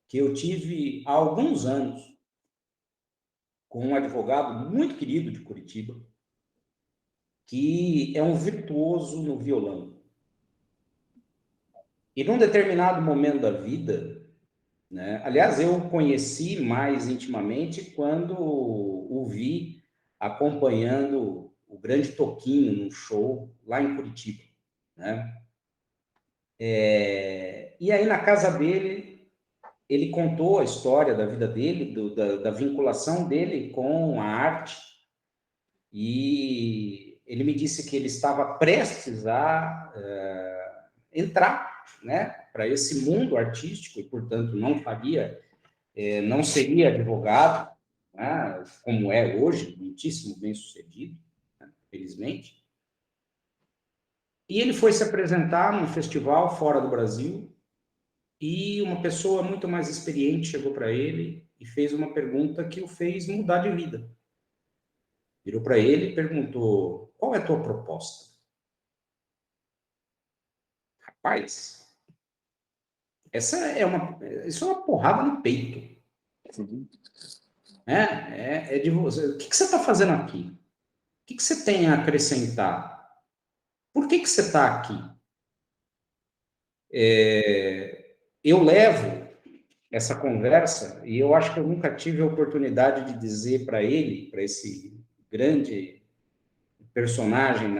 que eu tive há alguns anos com um advogado muito querido de Curitiba, que é um virtuoso no violão. E num determinado momento da vida, né, aliás, eu o conheci mais intimamente quando o vi acompanhando o Grande Toquinho num show lá em Curitiba, né? E aí, na casa dele, ele contou a história da vida dele, da vinculação dele com a arte, e ele me disse que ele estava prestes a entrar, né, para esse mundo artístico, e, portanto, não seria advogado, né, como é hoje, muitíssimo bem-sucedido, né, felizmente. E ele foi se apresentar num festival fora do Brasil, e uma pessoa muito mais experiente chegou para ele e fez uma pergunta que o fez mudar de vida. Virou para ele e perguntou: qual é a tua proposta? Rapaz, isso é uma porrada no peito. É de você. O que você está fazendo aqui? O que você tem a acrescentar? Por que você está aqui? Eu levo essa conversa, e eu acho que eu nunca tive a oportunidade de dizer para ele, para esse grande personagem,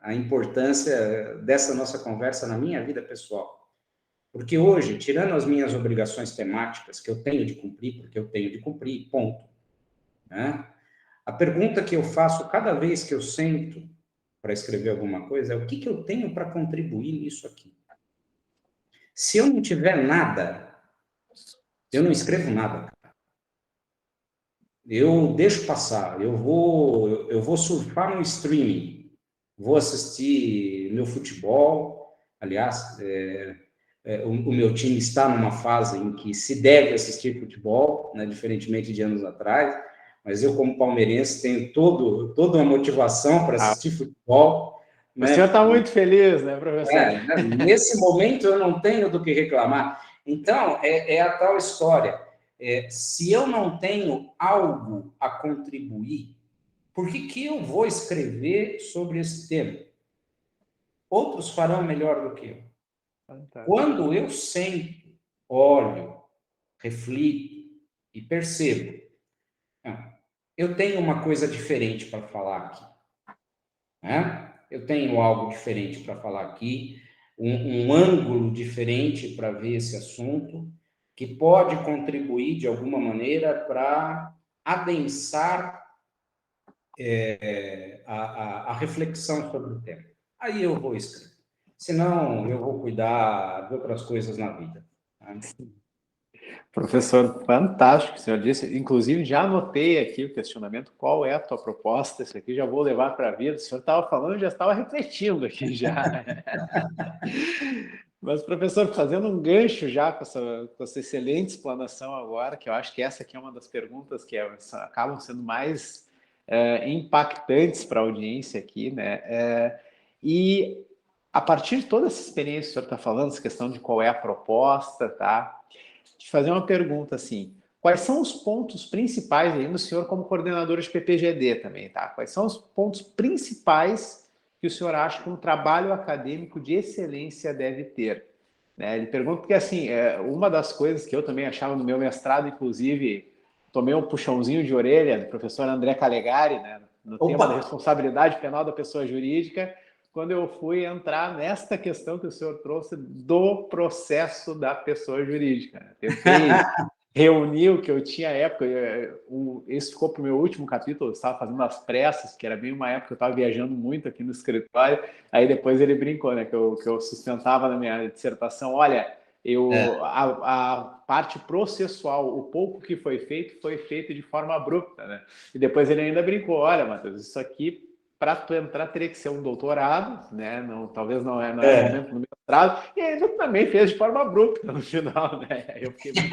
a importância dessa nossa conversa na minha vida pessoal. Porque hoje, tirando as minhas obrigações temáticas, que eu tenho de cumprir, porque eu tenho de cumprir, ponto, né? A pergunta que eu faço cada vez que eu sento para escrever alguma coisa é o que eu tenho para contribuir nisso aqui? Se eu não tiver nada, eu não escrevo nada. Eu deixo passar, eu vou surfar no streaming, vou assistir meu futebol. Aliás, o meu time está numa fase em que se deve assistir futebol, né, diferentemente de anos atrás, mas eu, como palmeirense, tenho toda uma motivação para assistir futebol. O senhor está muito feliz, né, professor? Nesse momento eu não tenho do que reclamar. Então, é a tal história. Se eu não tenho algo a contribuir, por que eu vou escrever sobre esse tema? Outros farão melhor do que eu. Fantástico. Quando eu sento, olho, reflito e percebo, eu tenho uma coisa diferente para falar aqui, né? Eu tenho algo diferente para falar aqui, um ângulo diferente para ver esse assunto, que pode contribuir de alguma maneira para adensar a reflexão sobre o tema. Aí eu vou escrever. Senão, eu vou cuidar de outras coisas na vida. Né? Professor, fantástico, o senhor disse. Inclusive, já anotei aqui o questionamento, qual é a tua proposta? Isso aqui já vou levar para a vida. O senhor estava falando, já estava refletindo aqui já. Mas, professor, fazendo um gancho já com essa excelente explanação agora, que eu acho que essa aqui é uma das perguntas que acabam sendo mais impactantes para a audiência aqui, né? E a partir de toda essa experiência que o senhor está falando, essa questão de qual é a proposta, tá? De fazer uma pergunta assim, quais são os pontos principais aí no senhor como coordenador de PPGD também, tá? Quais são os pontos principais que o senhor acha que um trabalho acadêmico de excelência deve ter? Né? Ele pergunta porque, assim, uma das coisas que eu também achava no meu mestrado, inclusive, tomei um puxãozinho de orelha do professor André Calegari, né? No tema da responsabilidade penal da pessoa jurídica, quando eu fui entrar nesta questão que o senhor trouxe do processo da pessoa jurídica. Tentei reunir o que eu tinha à época, esse ficou para o meu último capítulo, eu estava fazendo as pressas, que era bem uma época que eu estava viajando muito aqui no escritório, aí depois ele brincou, né, que eu sustentava na minha dissertação, olha, a parte processual, o pouco que foi feito de forma abrupta, né? E depois ele ainda brincou, olha, Matheus, isso aqui para tu entrar teria que ser um doutorado, né? Não, talvez não era o momento do mestrado, e ele também fez de forma abrupta no final, né? Eu fiquei muito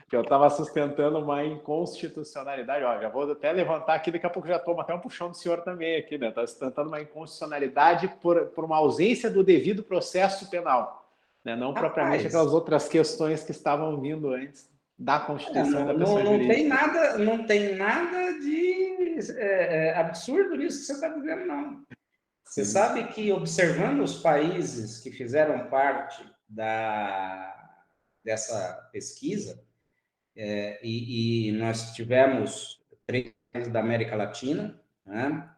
que eu estava sustentando uma inconstitucionalidade. Ó, já vou até levantar aqui, daqui a pouco já tomo até um puxão do senhor também aqui, né? Estava sustentando uma inconstitucionalidade por uma ausência do devido processo penal, né? Não propriamente aquelas outras questões que estavam vindo antes da Constituição e da pessoa jurídica. Não tem nada de absurdo nisso que você está dizendo, não. Você sabe que, observando os países que fizeram parte dessa pesquisa, e nós tivemos 3 da América Latina, né?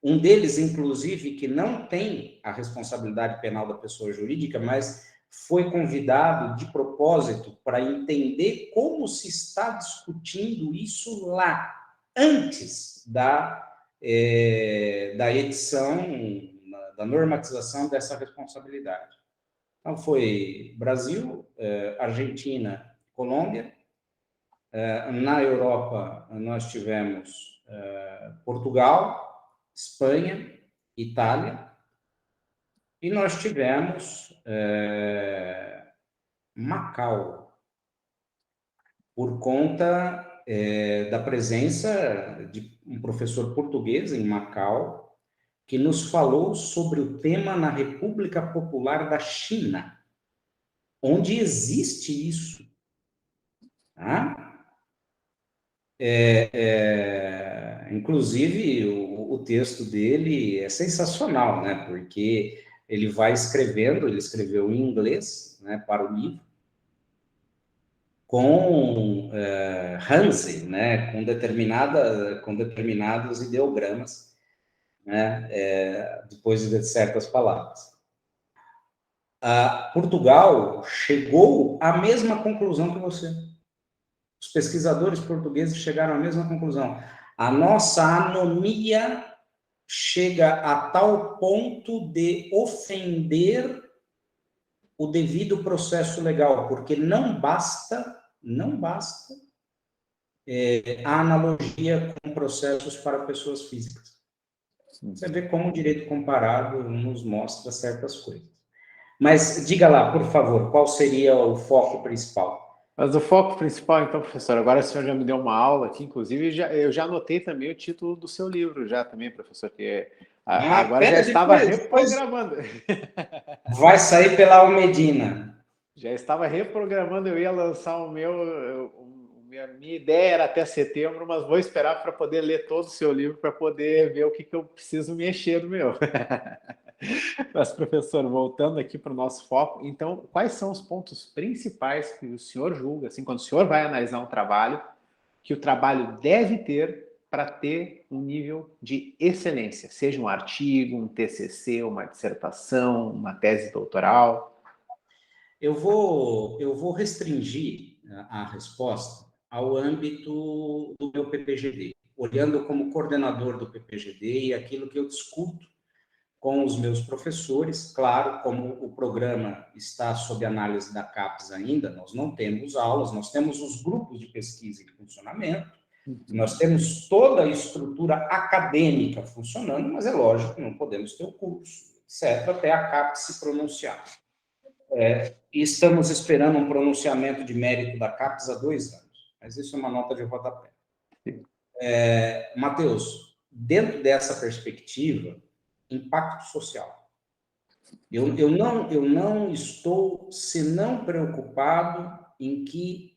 Um deles, inclusive, que não tem a responsabilidade penal da pessoa jurídica, mas foi convidado de propósito para entender como se está discutindo isso lá, antes da edição, da normatização dessa responsabilidade. Então, foi Brasil, Argentina, Colômbia. Na Europa, nós tivemos Portugal, Espanha, Itália, e nós tivemos Macau, por conta da presença de um professor português em Macau, que nos falou sobre o tema na República Popular da China, onde existe isso. Tá? Inclusive, o texto dele é sensacional, né? Porque ele vai escrevendo, ele escreveu em inglês, né, para o livro, com Hansen, né, com determinados ideogramas, né, depois de certas palavras. Portugal chegou à mesma conclusão que você. Os pesquisadores portugueses chegaram à mesma conclusão. A nossa anomia chega a tal ponto de ofender o devido processo legal, porque não basta a analogia com processos para pessoas físicas. Você vê como o direito comparado nos mostra certas coisas. Mas diga lá, por favor, qual seria o foco principal? Mas o foco principal, então, professor, agora o senhor já me deu uma aula aqui, inclusive eu já anotei também o título do seu livro, já também, professor, que agora já estava reprogramando. Vai sair pela Almedina. Já estava reprogramando, eu ia lançar minha ideia era até setembro, mas vou esperar para poder ler todo o seu livro, para poder ver o que eu preciso mexer no meu. Mas, professor, voltando aqui para o nosso foco, então, quais são os pontos principais que o senhor julga, assim, quando o senhor vai analisar um trabalho, que o trabalho deve ter para ter um nível de excelência, seja um artigo, um TCC, uma dissertação, uma tese doutoral? Eu vou restringir a resposta ao âmbito do meu PPGD, olhando como coordenador do PPGD e aquilo que eu discuto com os meus professores. Claro, como o programa está sob análise da CAPES ainda, nós não temos aulas, nós temos os grupos de pesquisa em funcionamento, nós temos toda a estrutura acadêmica funcionando, mas é lógico que não podemos ter o curso, etc., até a CAPES se pronunciar. E estamos esperando um pronunciamento de mérito da CAPES há 2 anos, mas isso é uma nota de rodapé. Matheus, dentro dessa perspectiva, impacto social. Eu não estou senão preocupado em que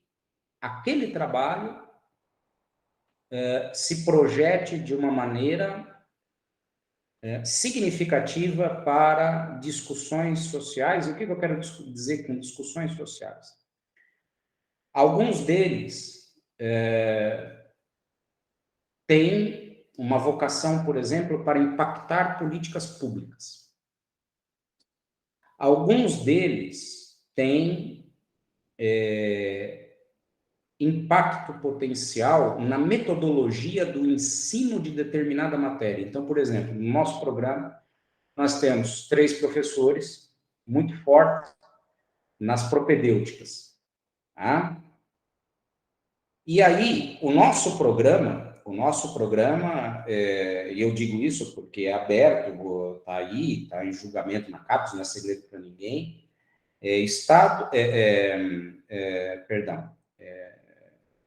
aquele trabalho se projete de uma maneira significativa para discussões sociais. E o que eu quero dizer com discussões sociais? Alguns deles têm uma vocação, por exemplo, para impactar políticas públicas. Alguns deles têm impacto potencial na metodologia do ensino de determinada matéria. Então, por exemplo, no nosso programa, nós temos 3 professores muito fortes nas propedêuticas. Tá? E aí, o nosso programa, e eu digo isso porque é aberto, está aí, está em julgamento na CAPES, não é segredo para ninguém,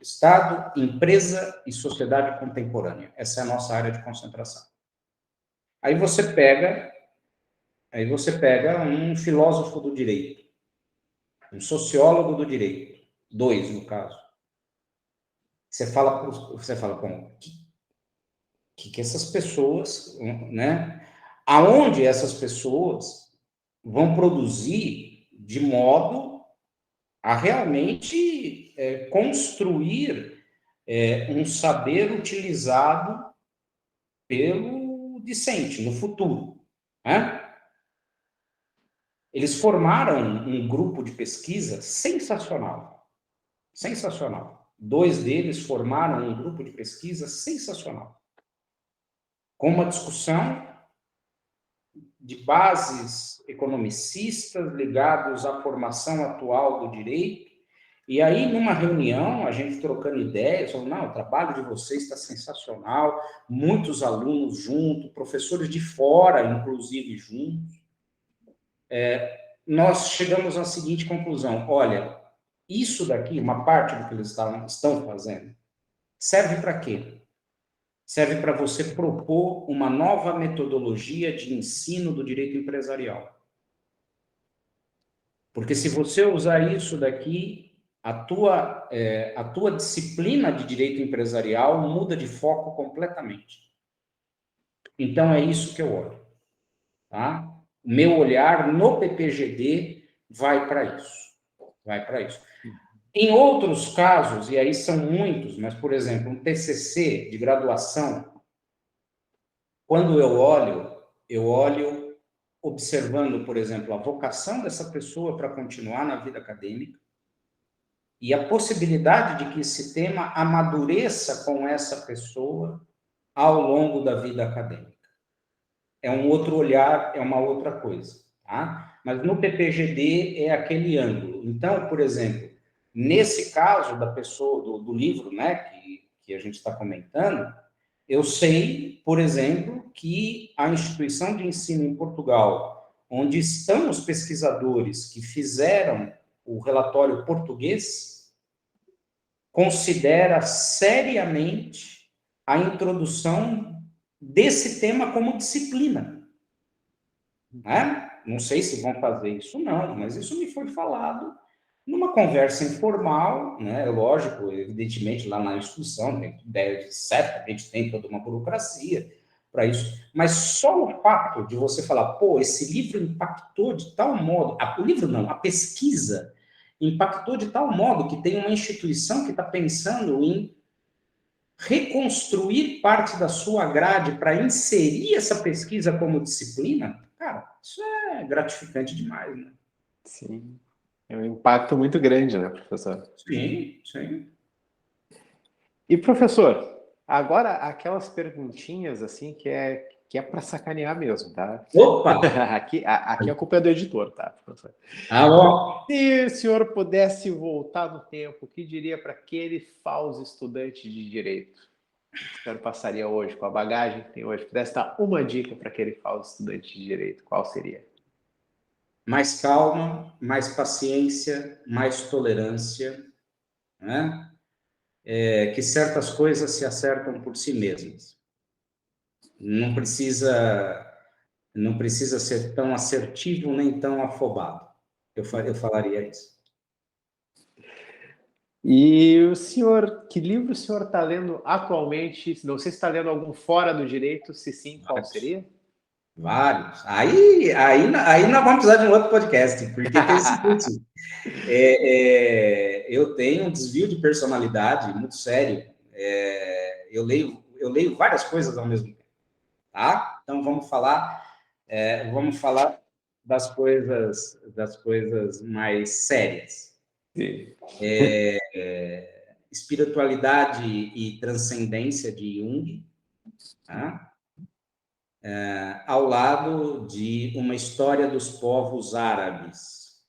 Estado, empresa e sociedade contemporânea. Essa é a nossa área de concentração. Aí você pega um filósofo do direito, um sociólogo do direito, 2 no caso. Você fala, bom, que essas pessoas, né? Aonde essas pessoas vão produzir de modo a realmente construir um saber utilizado pelo discente no futuro, né? Eles formaram um grupo de pesquisa sensacional, sensacional. 2 deles formaram um grupo de pesquisa sensacional, com uma discussão de bases economicistas ligados à formação atual do direito. E aí, numa reunião, a gente trocando ideias, falando, não, o trabalho de vocês está sensacional, muitos alunos juntos, professores de fora, inclusive, juntos. Nós chegamos à seguinte conclusão: olha, isso daqui, uma parte do que eles estão fazendo, serve para quê? Serve para você propor uma nova metodologia de ensino do direito empresarial. Porque se você usar isso daqui, a tua disciplina de direito empresarial muda de foco completamente. Então, é isso que eu olho. Tá? O meu olhar no PPGD vai para isso. Vai para isso. Em outros casos, e aí são muitos, mas, por exemplo, um TCC de graduação, quando eu olho observando, por exemplo, a vocação dessa pessoa para continuar na vida acadêmica e a possibilidade de que esse tema amadureça com essa pessoa ao longo da vida acadêmica. É um outro olhar, é uma outra coisa, tá? Mas no PPGD é aquele ângulo. Então, por exemplo, nesse caso da pessoa, do livro, né, que a gente está comentando, eu sei, por exemplo, que a instituição de ensino em Portugal, onde estão os pesquisadores que fizeram o relatório português, considera seriamente a introdução desse tema como disciplina. Né? Não sei se vão fazer isso, não, mas isso me foi falado numa conversa informal, né? Lógico, evidentemente, lá na instituição, tem ideia de certo, a gente tem toda uma burocracia para isso, mas só o fato de você falar, pô, esse livro impactou de tal modo, o livro não, a pesquisa impactou de tal modo que tem uma instituição que está pensando em reconstruir parte da sua grade para inserir essa pesquisa como disciplina, cara, isso é gratificante demais, né? Sim. É um impacto muito grande, né, professor? Sim, sim. E, professor, agora aquelas perguntinhas assim que é para sacanear mesmo, tá? Opa! Aqui a culpa é do editor, tá, professor? Alô? Se o senhor pudesse voltar no tempo, o que diria para aquele falso estudante de direito? O senhor passaria hoje, com a bagagem que tem hoje? Pudesse dar uma dica para aquele falso estudante de direito, qual seria? Mais calma, mais paciência, mais tolerância, né? Que certas coisas se acertam por si mesmas. Não precisa, não precisa ser tão assertivo nem tão afobado. Eu falaria isso. E o senhor, que livro o senhor está lendo atualmente? Não sei se está lendo algum fora do direito, se sim, qual Vários. seria? Vários. Aí nós vamos precisar de um outro podcast, porque é o seguinte, eu tenho um desvio de personalidade muito sério. Eu leio várias coisas ao mesmo tempo, tá? Então vamos falar das coisas mais sérias. Sim. Espiritualidade e transcendência de Jung, tá? Ao lado de uma história dos povos árabes.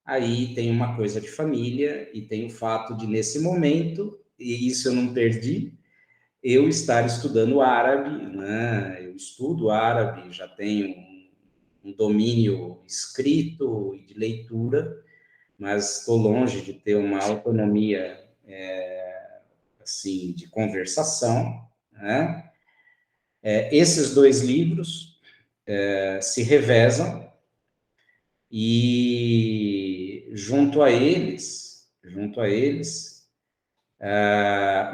Aí tem uma coisa de família e tem o fato de, nesse momento, e isso eu não perdi, eu estar estudando árabe, né? Eu estudo árabe, já tenho um domínio escrito e de leitura, mas estou longe de ter uma autonomia assim de conversação, né? Esses dois livros se revezam e junto a eles,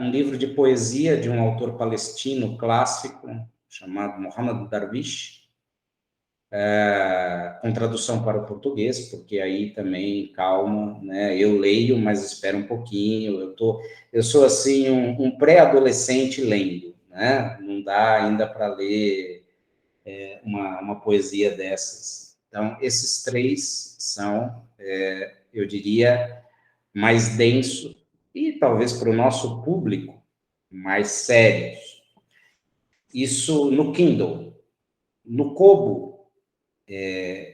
um livro de poesia de um autor palestino clássico chamado Muhammad Darwish, com tradução para o português, porque aí também, calma, né? Eu leio, mas espero um pouquinho. Eu sou assim um pré-adolescente lendo, né? Não dá ainda para ler uma poesia dessas. Então, esses três são, eu diria, mais densos e talvez para o nosso público mais sérios. Isso no Kindle. No Kobo,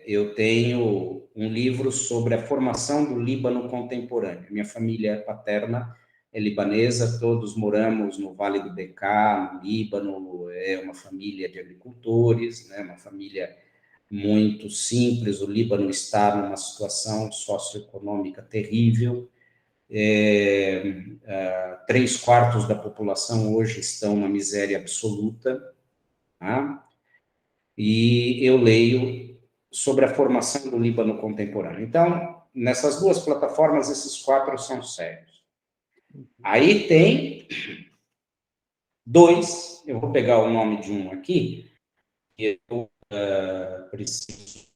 eu tenho um livro sobre a formação do Líbano contemporâneo. Minha família paterna é libanesa, todos moramos no Vale do Bekaa, no Líbano, é uma família de agricultores, né, uma família muito simples. O Líbano está numa situação socioeconômica terrível. 3/4 da população hoje estão na miséria absoluta, tá? E eu leio sobre a formação do Líbano contemporâneo. Então, nessas duas plataformas, esses 4 são sérios. Aí tem 2, eu vou pegar o nome de um aqui, que eu preciso,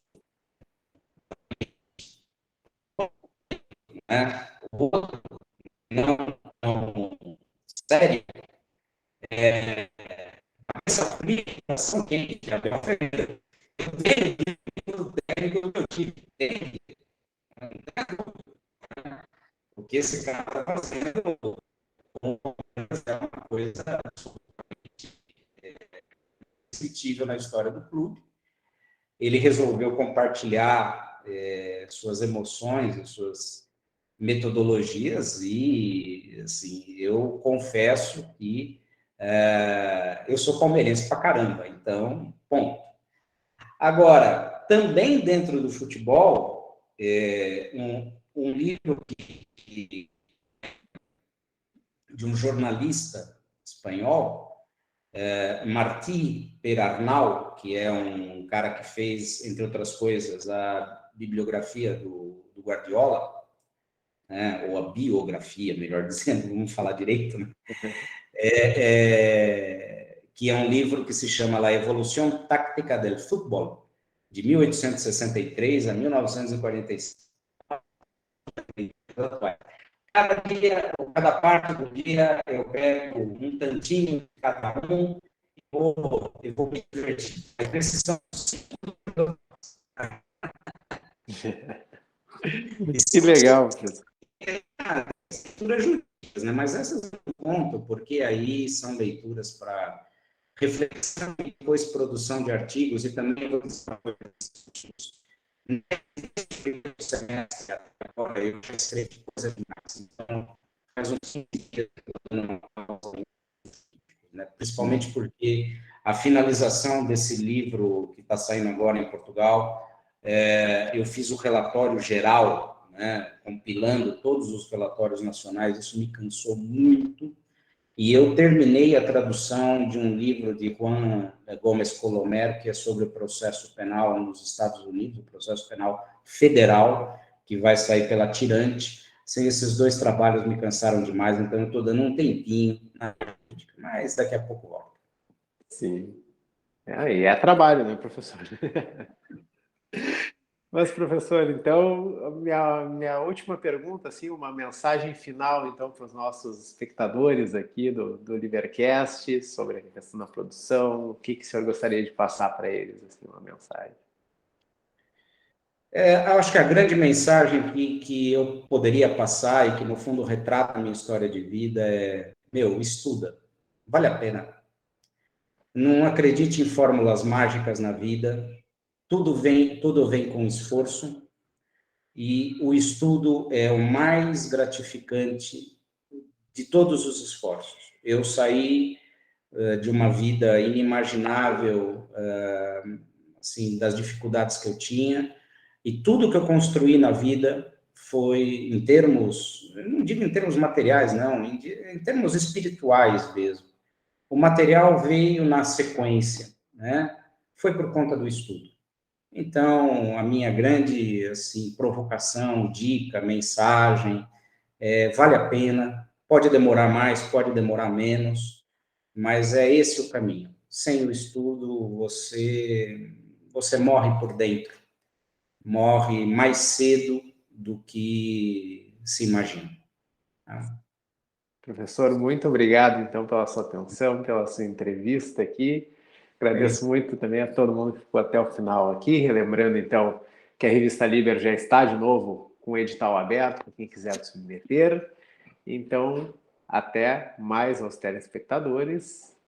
né? não, não sério, essa comunicação quente de Abel Ferreira. Eu dei o técnico do meu time, o que esse cara está fazendo é uma coisa indescritível na história do clube. Ele resolveu compartilhar suas emoções e suas metodologias e, assim, eu confesso que eu sou palmeirense pra caramba, então, bom. Agora, também dentro do futebol, um livro de um jornalista espanhol, Martí Perarnau, que é um cara que fez, entre outras coisas, a bibliografia do Guardiola, né, ou a biografia, melhor dizendo, vamos falar direito, né? Que é um livro que se chama La Evolución Táctica del Fútbol, de 1863 a 1945. Cada dia, cada parte do dia, eu pego um tantinho de cada um e vou me divertir. Esses são Que legal, professor. leituras jurídicas, né? Mas essas não conto, porque aí são leituras para reflexão e depois produção de artigos e também semestre, agora eu já escrevi coisa demais, então faz um sentido, né? Principalmente porque a finalização desse livro que está saindo agora em Portugal, eu fiz o relatório geral, né, compilando todos os relatórios nacionais, isso me cansou muito, e eu terminei a tradução de um livro de Juan Gómez Colomer, que é sobre o processo penal nos Estados Unidos, o processo penal federal, que vai sair pela Tirante. Sem esses dois trabalhos me cansaram demais, então eu estou dando um tempinho, mas daqui a pouco volto. Sim. E é trabalho, né, professor? Mas, professor, então, minha última pergunta, assim, uma mensagem final, então, para os nossos espectadores aqui do Libercast, sobre a questão da produção, o que o senhor gostaria de passar para eles, assim, uma mensagem? Eu acho que a grande mensagem que eu poderia passar e que, no fundo, retrata a minha história de vida é, estuda, vale a pena. Não acredite em fórmulas mágicas na vida, tudo vem com esforço, e o estudo é o mais gratificante de todos os esforços. Eu saí de uma vida inimaginável, assim, das dificuldades que eu tinha, e tudo que eu construí na vida foi em termos, não digo em termos materiais, não, em termos espirituais mesmo. O material veio na sequência, né? Foi por conta do estudo. Então, a minha grande, assim, provocação, dica, mensagem, vale a pena, pode demorar mais, pode demorar menos, mas é esse o caminho. Sem o estudo, você morre por dentro, morre mais cedo do que se imagina. Tá? Professor, muito obrigado, então, pela sua atenção, pela sua entrevista aqui. Agradeço muito também a todo mundo que ficou até o final aqui, relembrando, então, que a Revista Liber já está de novo com o edital aberto, para quem quiser submeter. Então, até mais aos telespectadores